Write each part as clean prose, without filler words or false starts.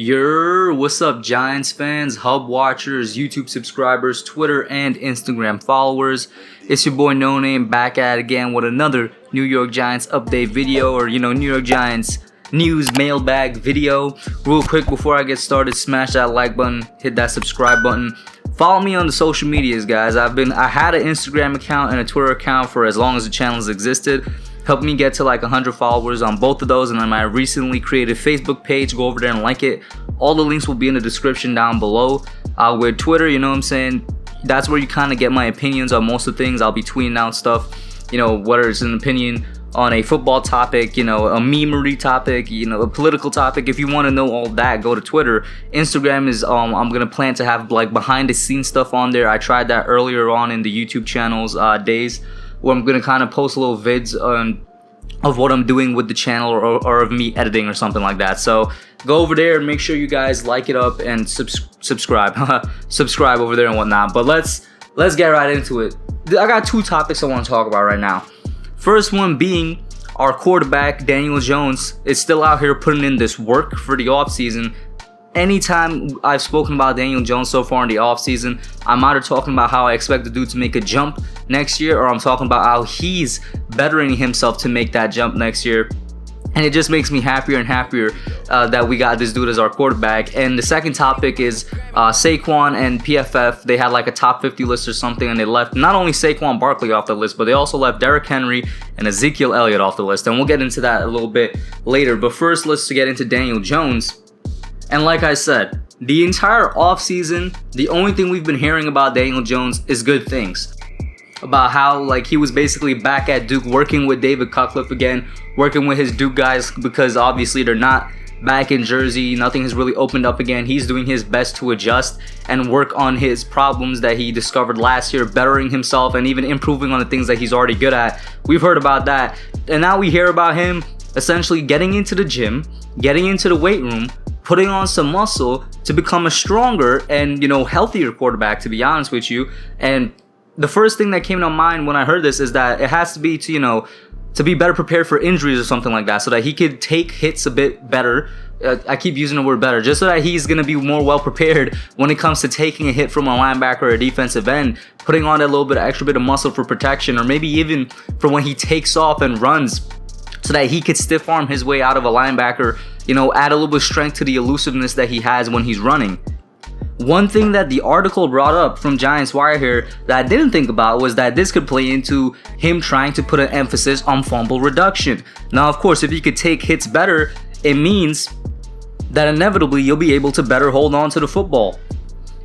What's up, Giants fans, Hub watchers, YouTube subscribers, Twitter and Instagram followers? It's your boy Noname back at it again with another New York Giants update video, or New York Giants news mailbag video. Real quick before I get started, smash that like button, hit that subscribe button. Follow me on the social medias, guys. I had an Instagram account and a Twitter account for as long as the channels existed. Helped me get to like 100 followers on both of those, and then my recently created Facebook page. Go over there and like it. All the links will be in the description down below. With Twitter, you know what I'm saying, that's where you kind of get my opinions on most of the things. I'll be tweeting out stuff, whether it's an opinion on a football topic, a memery topic, a political topic. If you want to know all that, go to Twitter. Instagram is I'm gonna plan to have like behind the scenes stuff on there. I tried that earlier on in the YouTube channel's days, where I'm gonna kind of post little vids of what I'm doing with the channel, or of me editing or something like that. So go over there and make sure you guys like it up and subscribe subscribe over there and whatnot. But let's get right into it. I got two topics I want to talk about right now. First one being our quarterback Daniel Jones is still out here putting in this work for the offseason. Anytime I've spoken about Daniel Jones so far in the offseason, I'm either talking about how I expect the dude to make a jump next year, or I'm talking about how he's bettering himself to make that jump next year. And it just makes me happier and happier that we got this dude as our quarterback. And the second topic is Saquon and PFF. They had like a top 50 list or something, and they left not only Saquon Barkley off the list, but they also left Derrick Henry and Ezekiel Elliott off the list. And we'll get into that a little bit later. But first, let's get into Daniel Jones. And like I said, the entire offseason, the only thing we've been hearing about Daniel Jones is good things. About how like he was basically back at Duke working with David Cutcliffe again, working with his Duke guys, because obviously they're not back in Jersey. Nothing has really opened up again. He's doing his best to adjust and work on his problems that he discovered last year, bettering himself and even improving on the things that he's already good at. We've heard about that. And now we hear about him essentially getting into the gym, getting into the weight room, putting on some muscle to become a stronger and, healthier quarterback, to be honest with you. And the first thing that came to mind when I heard this is that it has to be to be better prepared for injuries or something like that, so that he could take hits a bit better. I keep using the word better, just so that he's going to be more well prepared when it comes to taking a hit from a linebacker or a defensive end, putting on that little bit of extra bit of muscle for protection, or maybe even for when he takes off and runs, so that he could stiff arm his way out of a linebacker, add a little bit of strength to the elusiveness that he has when he's running. One thing that the article brought up from Giants Wire here that I didn't think about was that this could play into him trying to put an emphasis on fumble reduction. Now, of course, if you could take hits better, it means that inevitably you'll be able to better hold on to the football.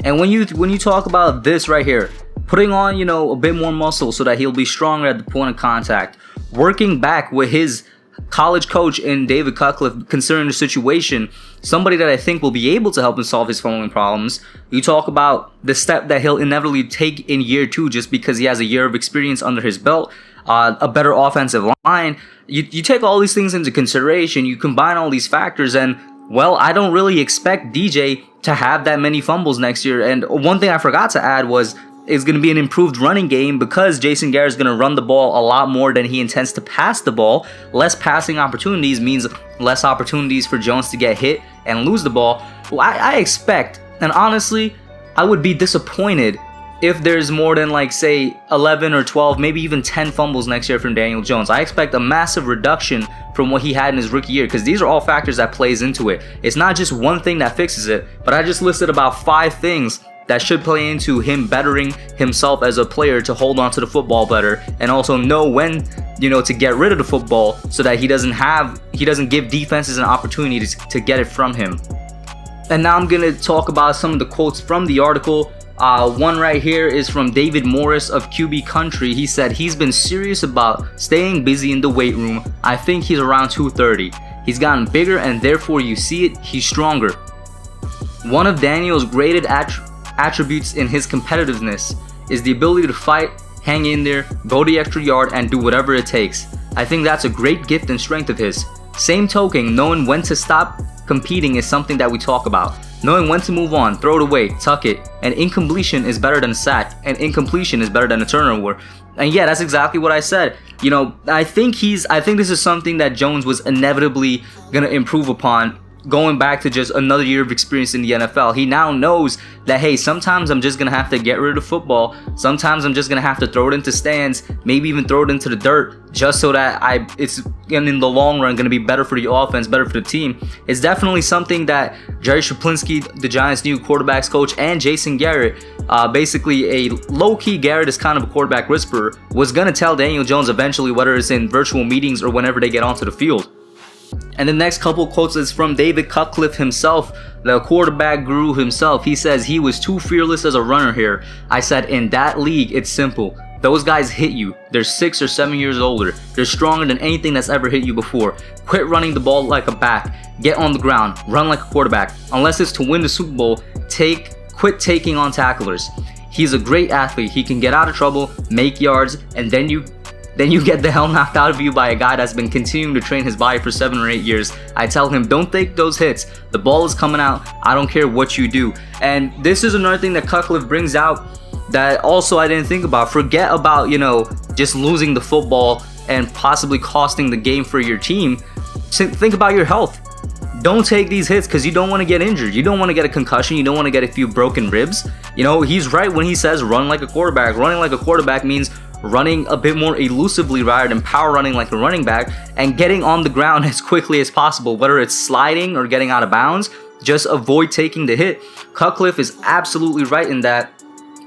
And when you talk about this right here, putting on, a bit more muscle so that he'll be stronger at the point of contact, working back with his college coach in David Cutcliffe, considering the situation, somebody that I think will be able to help him solve his fumbling problems. You talk about the step that he'll inevitably take in year 2 just because he has a year of experience under his belt, a better offensive line. You take all these things into consideration, you combine all these factors, and well, I don't really expect DJ to have that many fumbles next year. And one thing I forgot to add was it's going to be an improved running game, because Jason Garrett's going to run the ball a lot more than he intends to pass the ball. Less passing opportunities means less opportunities for Jones to get hit and lose the ball. Well, I expect, and honestly, I would be disappointed if there's more than like, say, 11 or 12, maybe even 10 fumbles next year from Daniel Jones. I expect a massive reduction from what he had in his rookie year, because these are all factors that plays into it. It's not just one thing that fixes it, but I just listed about 5 things that should play into him bettering himself as a player to hold on to the football better, and also know when, to get rid of the football, so that he doesn't give defenses an opportunity to get it from him. And now I'm gonna talk about some of the quotes from the article. One right here is from David Morris of QB Country. He said he's been serious about staying busy in the weight room. I think he's around 230. He's gotten bigger, and therefore you see it, he's stronger. One of Daniel's graded attributes in his competitiveness is the ability to fight, hang in there, go the extra yard, and do whatever it takes. I think that's a great gift and strength of his. Same token, knowing when to stop competing is something that we talk about. Knowing when to move on, throw it away, tuck it. An incompletion is better than a sack. An incompletion is better than a turnover. And yeah, that's exactly what I said. I think this is something that Jones was inevitably gonna improve upon going back to just another year of experience in the NFL. He now knows that, hey, sometimes I'm just going to have to get rid of football. Sometimes I'm just going to have to throw it into stands, maybe even throw it into the dirt, just so that it's in the long run going to be better for the offense, better for the team. It's definitely something that Jerry Shaplinsky, the Giants' new quarterbacks coach, and Jason Garrett, basically a low-key Garrett is kind of a quarterback whisperer, was going to tell Daniel Jones eventually, whether it's in virtual meetings or whenever they get onto the field. And the next couple quotes is from David Cutcliffe himself, the quarterback guru himself. He says, he was too fearless as a runner here. I said, in that league, it's simple. Those guys hit you. They're 6 or 7 years older. They're stronger than anything that's ever hit you before. Quit running the ball like a back. Get on the ground. Run like a quarterback. Unless it's to win the Super Bowl, quit taking on tacklers. He's a great athlete. He can get out of trouble, make yards, and then you get the hell knocked out of you by a guy that's been continuing to train his body for 7 or 8 years. I tell him, don't take those hits. The ball is coming out. I don't care what you do. And this is another thing that Cutcliffe brings out that also I didn't think about. Forget about, just losing the football and possibly costing the game for your team. Think about your health. Don't take these hits because you don't want to get injured. You don't want to get a concussion. You don't want to get a few broken ribs. He's right when he says run like a quarterback. Running like a quarterback means running a bit more elusively rather than power running like a running back, and getting on the ground as quickly as possible, whether it's sliding or getting out of bounds. Just avoid taking the hit. Cutcliffe is absolutely right in that.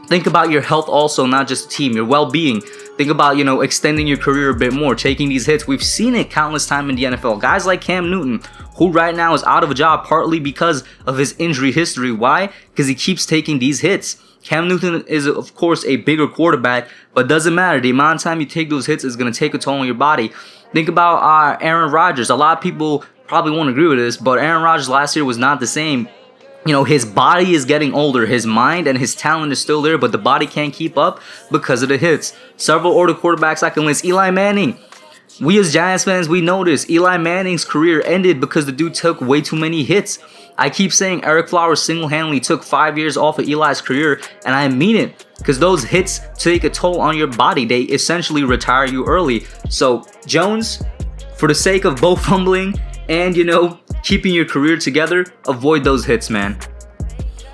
Think about your health also, not just the team, your well-being. Think about, extending your career a bit more, taking these hits. We've seen it countless times in the NFL. Guys like Cam Newton, who right now is out of a job partly because of his injury history. Why? Because he keeps taking these hits. Cam Newton is, of course, a bigger quarterback, but doesn't matter. The amount of time you take those hits is going to take a toll on your body. Think about Aaron Rodgers. A lot of people probably won't agree with this, but Aaron Rodgers last year was not the same. His body is getting older. His mind and his talent is still there, but the body can't keep up because of the hits. Several older quarterbacks I can list. Eli Manning. We as Giants fans, we know this. Eli Manning's career ended because the dude took way too many hits. I keep saying Eric Flowers single-handedly took 5 years off of Eli's career, and I mean it, because those hits take a toll on your body. They essentially retire you early. So, Jones, for the sake of both fumbling and, keeping your career together, avoid those hits, man.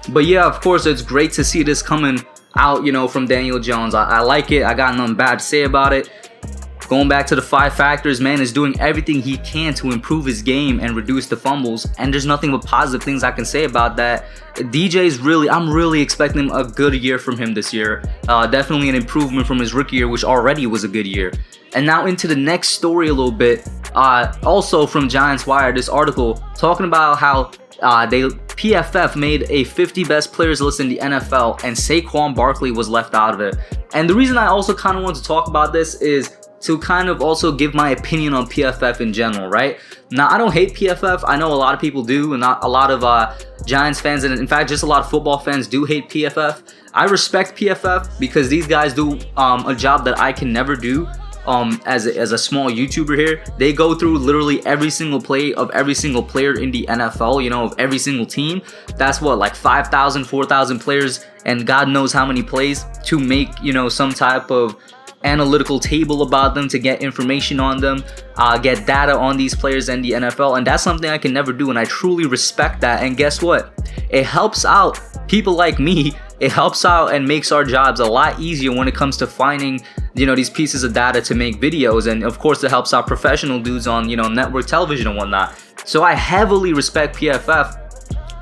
But yeah, of course, it's great to see this coming out, from Daniel Jones. I like it. I got nothing bad to say about it. Going back to the 5 factors, man is doing everything he can to improve his game and reduce the fumbles. And there's nothing but positive things I can say about that. I'm really expecting a good year from him this year. Definitely an improvement from his rookie year, which already was a good year. And now into the next story a little bit. Also from Giants Wire, this article talking about how PFF made a 50 best players list in the NFL and Saquon Barkley was left out of it. And the reason I also kind of want to talk about this is to kind of also give my opinion on PFF in general, right? Now, I don't hate PFF. I know a lot of people do, and not a lot of Giants fans, and in fact, just a lot of football fans do hate PFF. I respect PFF because these guys do a job that I can never do. As a small YouTuber here, they go through literally every single play of every single player in the NFL, of every single team. That's what, like 5,000, 4,000 players, and God knows how many plays to make, some type of analytical table about them, to get information on them, get data on these players in the NFL. And that's something I can never do, and I truly respect that. And guess what? It helps out people like me. It helps out and makes our jobs a lot easier when it comes to finding, these pieces of data to make videos. And of course, it helps out professional dudes on, network television and whatnot. So I heavily respect PFF.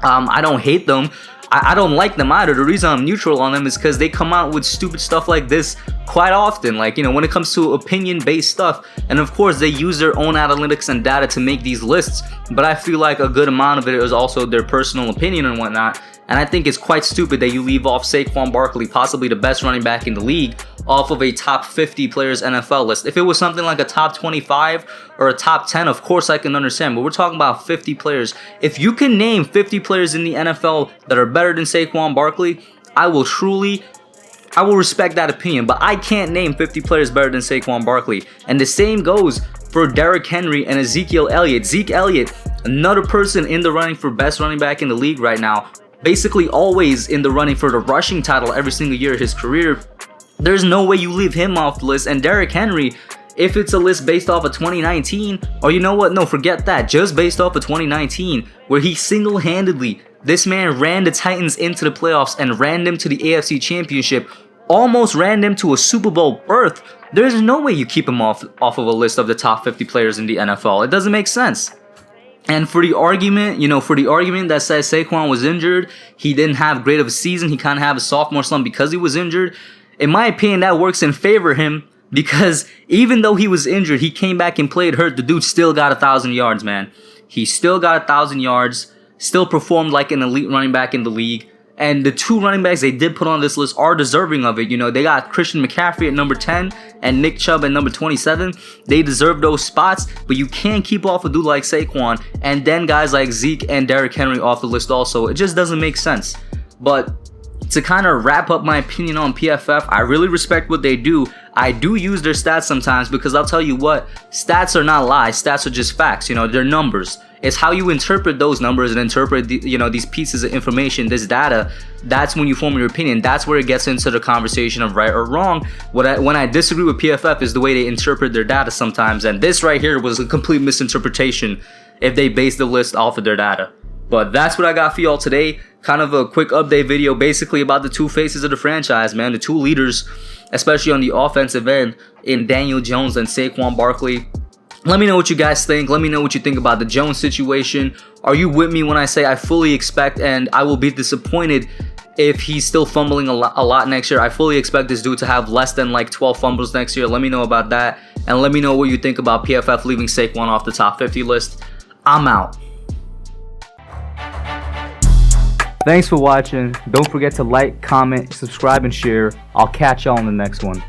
I don't hate them. I don't like them either. The reason I'm neutral on them is because they come out with stupid stuff like this quite often. Like, when it comes to opinion-based stuff. And of course, they use their own analytics and data to make these lists. But I feel like a good amount of it is also their personal opinion and whatnot. And I think it's quite stupid that you leave off Saquon Barkley, possibly the best running back in the league, off of a top 50 players NFL list. If it was something like a top 25 or a top 10, of course I can understand. But we're talking about 50 players. If you can name 50 players in the NFL that are better than Saquon Barkley, I will respect that opinion. But I can't name 50 players better than Saquon Barkley. And the same goes for Derrick Henry and Ezekiel Elliott. Zeke Elliott, another person in the running for best running back in the league right now. Basically always in the running for the rushing title every single year of his career. There's no way you leave him off the list. And Derrick Henry if it's a list based off of 2019, or you know what, no, forget that, just based off of 2019, where he single-handedly, this man ran the Titans into the playoffs and ran them to the AFC Championship, almost ran them to a Super Bowl berth, there's no way you keep him off of a list of the top 50 players in the NFL. It doesn't make sense. And for the argument, that says Saquon was injured, he didn't have great of a season, he kind of had a sophomore slump because he was injured, in my opinion, that works in favor of him, because even though he was injured, he came back and played hurt. The dude still got 1,000 yards, man. He still got 1,000 yards, still performed like an elite running back in the league. And the two running backs they did put on this list are deserving of it. You know, they got Christian McCaffrey at number 10 and Nick Chubb at number 27. They deserve those spots, but you can't keep off a dude like Saquon and then guys like Zeke and Derrick Henry off the list also. It just doesn't make sense. But to kind of wrap up my opinion on PFF, I really respect what they do. I do use their stats sometimes because I'll tell you what, stats are not lies. Stats are just facts. You know, they're numbers. It's how you interpret those numbers and interpret these pieces of information, this data. That's when you form your opinion. That's where it gets into the conversation of right or wrong. When I disagree with PFF is the way they interpret their data sometimes. And this right here was a complete misinterpretation if they base the list off of their data. But that's what I got for y'all today. Kind of a quick update video basically about the two faces of the franchise, man. The two leaders, especially on the offensive end, in Daniel Jones and Saquon Barkley. Let me know what you guys think. Let me know what you think about the Jones situation. Are you with me when I say I fully expect, and I will be disappointed if he's still fumbling a lot next year? I fully expect this dude to have less than like 12 fumbles next year. Let me know about that. And let me know what you think about PFF leaving Saquon off the top 50 list. I'm out. Thanks for watching. Don't forget to like, comment, subscribe, and share. I'll catch y'all in the next one.